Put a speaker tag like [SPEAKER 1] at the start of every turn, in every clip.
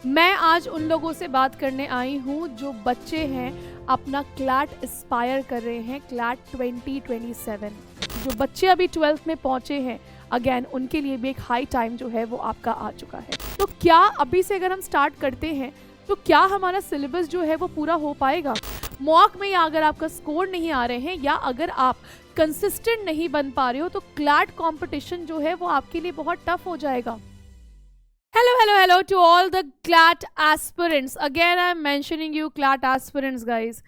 [SPEAKER 1] मैं आज उन लोगों से बात करने आई हूँ जो बच्चे हैं अपना क्लैट एस्पायर कर रहे हैं, क्लैट 2027। जो बच्चे अभी 12th में पहुँचे हैं, अगेन उनके लिए भी एक हाई टाइम जो है वो आपका आ चुका है। तो क्या अभी से अगर हम स्टार्ट करते हैं तो क्या हमारा सिलेबस जो है वो पूरा हो पाएगा? मॉक में या अगर आपका स्कोर नहीं आ रहे हैं या अगर आप कंसिस्टेंट नहीं बन पा रहे हो तो क्लैट कॉम्पिटिशन जो है वो आपके लिए बहुत टफ हो जाएगा। Hello to all the CLAT aspirants. Again, I'm mentioning you CLAT aspirants, guys.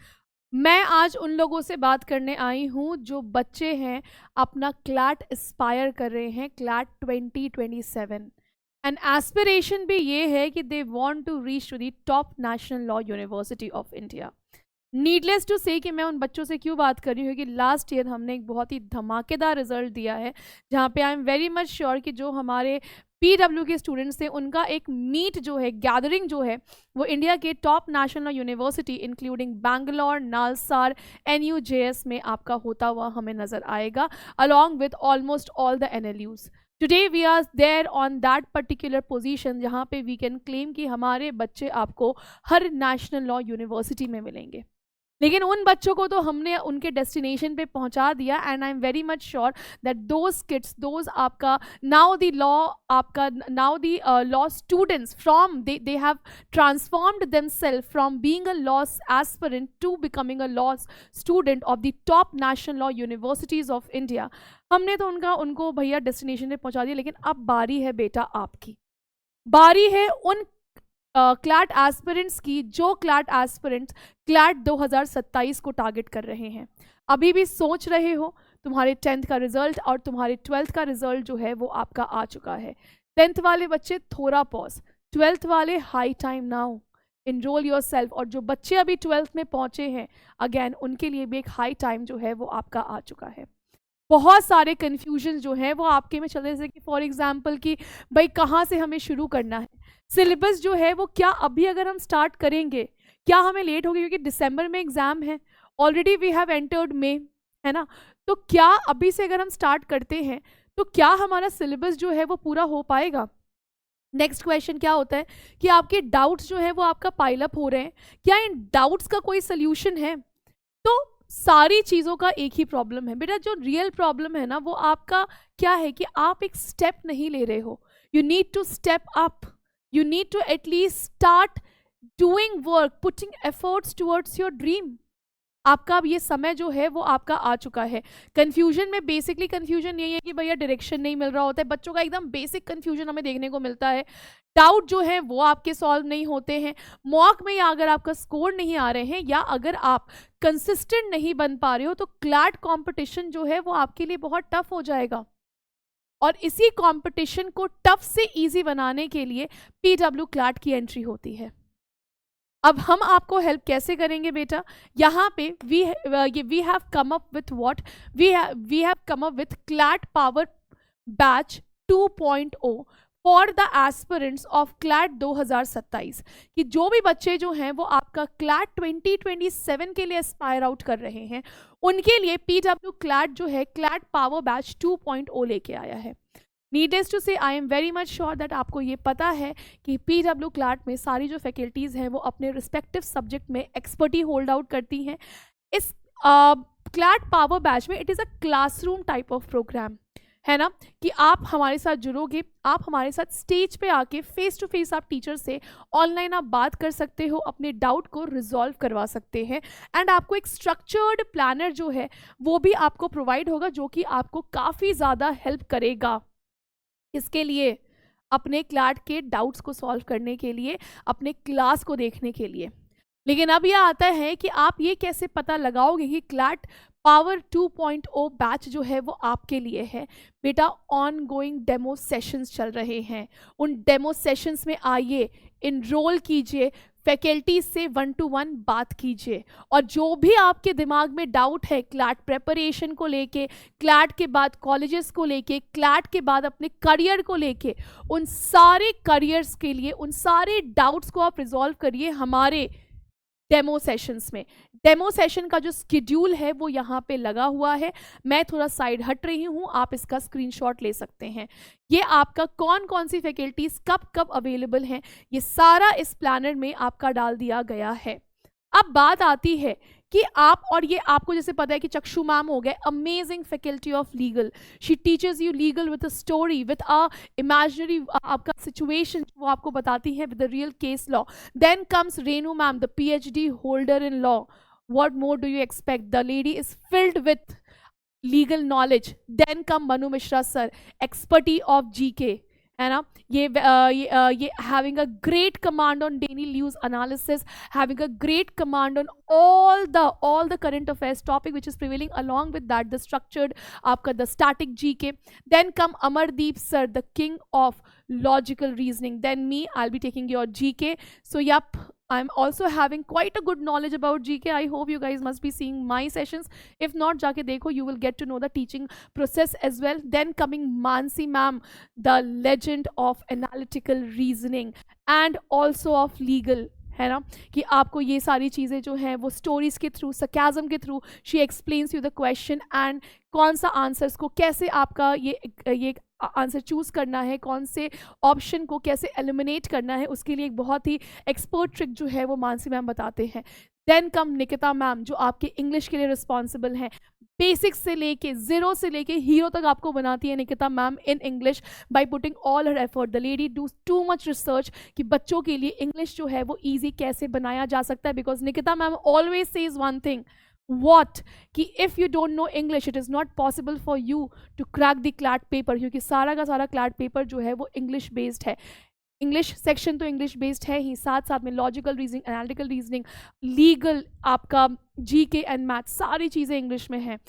[SPEAKER 1] मैं आज उन लोगों से बात करने आई हूँ जो बच्चे हैं अपना क्लैट एस्पायर कर रहे हैं, क्लैट 2027। एंड एस्पिरेशन भी ये है कि they want to reach to the top national law university of India. Needless to say कि मैं उन बच्चों से क्यों बात कर रही हूँ कि लास्ट ईयर हमने एक बहुत ही धमाकेदार रिजल्ट दिया है, जहाँ पे आई एम वेरी मच श्योर कि जो हमारे PW के स्टूडेंट्स थे उनका एक मीट जो है, गैदरिंग जो है, वो इंडिया के top national university including Bangalore, NALSAR, NUJS में आपका होता हुआ हमें नज़र आएगा, along with almost all the NLUs। Today we are there on that particular position जहाँ पे वी कैन क्लेम कि हमारे बच्चे आपको हर नेशनल लॉ यूनिवर्सिटी में मिलेंगे। लेकिन उन बच्चों को तो हमने उनके डेस्टिनेशन पे पहुंचा दिया, and I am very much sure that those kids, those आपका नाउ द लॉ, आपका now the law students from they have transformed themself from being a law aspirant to becoming a law student of the top national law universities of India. हमने तो उनको भैया destination पे पहुंचा दिया, लेकिन अब बारी है बेटा आपकी, बारी है उन क्लैट एस्पिरेंट्स की जो क्लैट एस्पिरेंट्स क्लैट 2027 को टारगेट कर रहे हैं। अभी भी सोच रहे हो, तुम्हारे 10th का रिजल्ट और तुम्हारे 12th का रिजल्ट जो है वो आपका आ चुका है। 10th वाले बच्चे थोड़ा पॉज, 12th वाले high time now, enrol yourself. और जो बच्चे अभी 12th में पहुंचे हैं, अगेन उनके लिए भी एक हाई टाइम जो है वो आपका आ चुका है। बहुत सारे कन्फ्यूजन जो हैं वो आपके में चल रहे, जैसे कि फॉर एग्जांपल कि भाई कहाँ से हमें शुरू करना है, सिलेबस जो है वो क्या अभी अगर हम स्टार्ट करेंगे क्या हमें लेट होगी, क्योंकि दिसंबर में एग्जाम है, ऑलरेडी वी हैव एंटर्ड मे, है ना। तो क्या अभी से अगर हम स्टार्ट करते हैं तो क्या हमारा सिलेबस जो है वो पूरा हो पाएगा? नेक्स्ट क्वेश्चन क्या होता है कि आपके डाउट्स जो है वो आपका पाइलअप हो रहे हैं, क्या इन डाउट्स का कोई सोल्यूशन है? तो सारी चीज़ों का एक ही प्रॉब्लम है बेटा, जो रियल प्रॉब्लम है ना वो आपका क्या है कि आप एक स्टेप नहीं ले रहे हो। You need to step up, you need to at least start doing work, putting efforts towards your dream. आपका अब ये समय जो है वो आपका आ चुका है। कन्फ्यूजन में बेसिकली कन्फ्यूजन यही है कि भैया डायरेक्शन नहीं मिल रहा होता है, बच्चों का एकदम बेसिक कन्फ्यूजन हमें देखने को मिलता है। डाउट जो है वो आपके सॉल्व नहीं होते हैं। मॉक में या अगर आपका स्कोर नहीं आ रहे हैं या अगर आप कंसिस्टेंट नहीं बन पा रहे हो तो क्लैट कंपटीशन जो है वो आपके लिए बहुत टफ हो जाएगा। और इसी कंपटीशन को टफ से इजी बनाने के लिए PW क्लैट की एंट्री होती है। अब हम आपको हेल्प कैसे करेंगे बेटा? यहाँ पे we have come up with what, we have come up with CLAT power batch 2.0 for the aspirants of CLAT 2027, कि जो भी बच्चे जो हैं वो आपका क्लैट 2027 के लिए एस्पायर आउट कर रहे हैं, उनके लिए PW क्लैट जो है क्लैट पावर बैच 2.0 लेके आया है। नीडलेस टू से आई am very much sure that आपको ये पता है कि PW क्लैट में सारी जो फैकल्टीज़ हैं वो अपने रिस्पेक्टिव सब्जेक्ट में एक्सपर्टी होल्ड आउट करती हैं। इस क्लैट पावर बैच में it is a classroom type of programme, है ना, कि आप हमारे साथ जुड़ोगे, आप हमारे साथ स्टेज पे आके फेस टू फेस आप टीचर से ऑनलाइन आप बात कर सकते हो, अपने डाउट को रिजॉल्व करवा सकते हैं, एंड आपको एक स्ट्रक्चर्ड प्लानर जो है वो भी आपको प्रोवाइड होगा, जो कि आपको काफ़ी ज़्यादा हेल्प करेगा। इसके लिए अपने क्लैट के डाउट्स को सॉल्व करने के लिए, अपने क्लास को देखने के लिए। लेकिन अब यह आता है कि आप ये कैसे पता लगाओगे कि क्लैट पावर 2.0 बैच जो है वो आपके लिए है? बेटा, ऑन गोइंग डेमो सेशंस चल रहे हैं, उन डेमो सेशंस में आइए, इनरोल कीजिए, फैकल्टी से 1-to-1 बात कीजिए, और जो भी आपके दिमाग में डाउट है क्लैट प्रेपरेशन को लेके, क्लैट के बाद कॉलेजेस को लेके, क्लैट के बाद अपने करियर को लेके, उन सारे करियर्स के लिए उन सारे डाउट्स को आप रिजॉल्व करिए हमारे डेमो सेशंस में। डेमो सेशन का जो स्केड्यूल है वो यहाँ पे लगा हुआ है, मैं थोड़ा साइड हट रही हूँ, आप इसका स्क्रीनशॉट ले सकते हैं। ये आपका कौन कौन सी फैकल्टीज कब कब अवेलेबल हैं, ये सारा इस प्लानर में आपका डाल दिया गया है। अब बात आती है कि आप, और ये आपको जैसे पता है कि चक्षु मैम हो गए amazing faculty of legal, she teaches you legal with a story, with a imaginary आपका सिचुएशन वो आपको बताती है with the real case law. Then comes Renu ma'am, the PhD holder in law, what more do you expect, the lady is filled with legal knowledge. Then come Manu Mishra sir, expertise of GK, है ना, ये having a great command on daily news analysis, having a great command on all the current affairs topic which is prevailing, along with that the structured आपका the static GK. Then come Amardeep sir, the king of logical reasoning. Then me, I'll be taking your GK. So yep, I'm also having quite a good knowledge about GK. I hope you guys must be seeing my sessions. If not, जाके देखो, you will get to know the teaching process as well. Then coming Mansi ma'am, the legend of analytical reasoning and also of legal, है ना, कि आपको ये सारी चीज़ें जो हैं वो स्टोरीज के थ्रू, सरकाज़म के through she explains you the question and कौन सा आंसर्स को कैसे आपका ये आंसर चूज़ करना है, कौन से ऑप्शन को कैसे एलिमिनेट करना है, उसके लिए एक बहुत ही एक्सपर्ट ट्रिक जो है वो मानसी मैम बताते हैं। देन कम निकिता मैम, जो आपके इंग्लिश के लिए रिस्पॉन्सिबल हैं, बेसिक्स से लेके जीरो से लेके हीरो तक आपको बनाती है Nikita ma'am in English by putting all her effort. The lady do too much research कि बच्चों के लिए इंग्लिश जो है वो ईजी कैसे बनाया जा सकता है, because Nikita ma'am always says one thing, what कि if you don't know English it is not possible for you to crack the CLAT paper, क्योंकि सारा का सारा CLAT पेपर जो है वो इंग्लिश बेस्ड है। इंग्लिश सेक्शन तो इंग्लिश बेस्ड है ही, साथ साथ में logical reasoning, analytical reasoning, legal, आपका GK एंड मैथ, सारी चीज़ें इंग्लिश में हैं।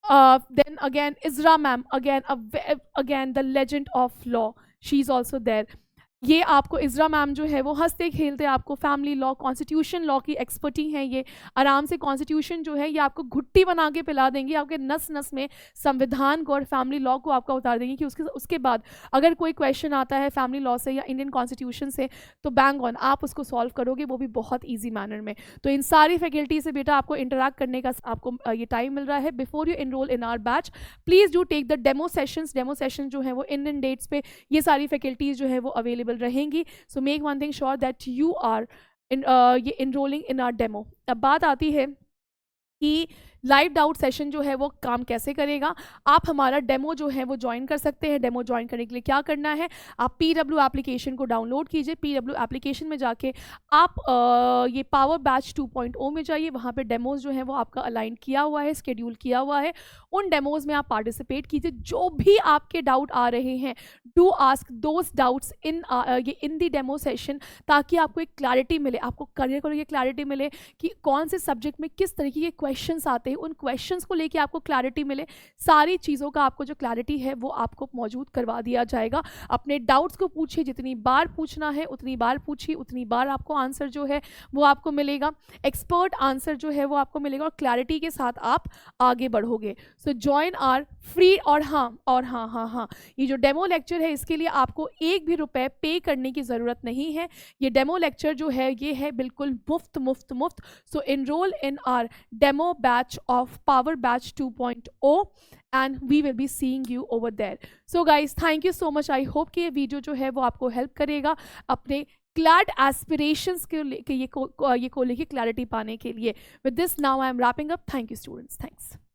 [SPEAKER 1] Then again Ezra ma'am, again the legend of law, she is also there. ये आपको इजरा मैम जो है वो हंसते खेलते आपको फैमिली लॉ, कॉन्स्टिट्यूशन लॉ की एक्सपर्टी हैं, ये आराम से कॉन्स्टिट्यूशन जो है ये आपको घुट्टी बना के पिला देंगी, आपके नस नस में संविधान को और फैमिली लॉ को आपका उतार देंगी कि उसके बाद अगर कोई क्वेश्चन आता है फैमिली लॉ से या इंडियन कॉन्स्टिट्यूशन से तो बैंग ऑन आप उसको सॉल्व करोगे, वो भी बहुत ईजी मैनर में। तो इन सारी फैकल्टी से बेटा आपको इंटरेक्ट करने का आपको ये टाइम मिल रहा है। Before you enrol in our batch please do take the demo sessions. Demo session जो है वो इन डेट्स पे ये सारी फैकल्टीज़ जो है वो अवेलेबल रहेंगी। So make one thing sure that you are ये इनरोलिंग इन आवर डेमो। अब बात आती है कि लाइव डाउट सेशन जो है वो काम कैसे करेगा। आप हमारा डेमो जो है वो ज्वाइन कर सकते हैं। डेमो ज्वाइन करने के लिए क्या करना है, आप PW एप्लीकेशन को डाउनलोड कीजिए। PW एप्लीकेशन में जाके आप ये पावर बैच 2.0 में जाइए, वहाँ पे डेमोज जो है वो आपका अलाइन किया हुआ है, स्केड्यूल किया हुआ है, उन डेमोज में आप पार्टिसिपेट कीजिए। जो भी आपके डाउट आ रहे हैं do ask those doubts in the demo session, ताकि आपको एक क्लैरिटी मिले, आपको करियर को लेकर क्लैरिटी मिले कि कौन से सब्जेक्ट में किस तरीके के क्वेश्चंस आते हैं, उन क्वेश्चंस को लेके आपको क्लैरिटी मिले। सारी चीज़ों का आपको जो क्लैरिटी है वो आपको मौजूद करवा दिया जाएगा। अपने डाउट्स को पूछिए, जितनी बार पूछना है उतनी बार पूछिए, उतनी बार आपको आंसर जो है वो आपको मिलेगा, एक्सपर्ट आंसर जो है वो आपको मिलेगा और क्लैरिटी के साथ आप आगे बढ़ोगे। So join are free. और हाँ, ये जो डेमो लेक्चर है इसके लिए आपको एक भी रुपए पे करने की ज़रूरत नहीं है। ये डेमो लेक्चर जो है ये है बिल्कुल मुफ्त। So enrol in our demo batch of Power Batch 2.0 and we will be seeing you over there. So guys, thank you so much. I hope कि ये वीडियो जो है वो आपको हेल्प करेगा अपने CLAT aspirations के ये को लेके क्लैरिटी पाने के लिए। With this now I am wrapping up. Thank you students. Thanks.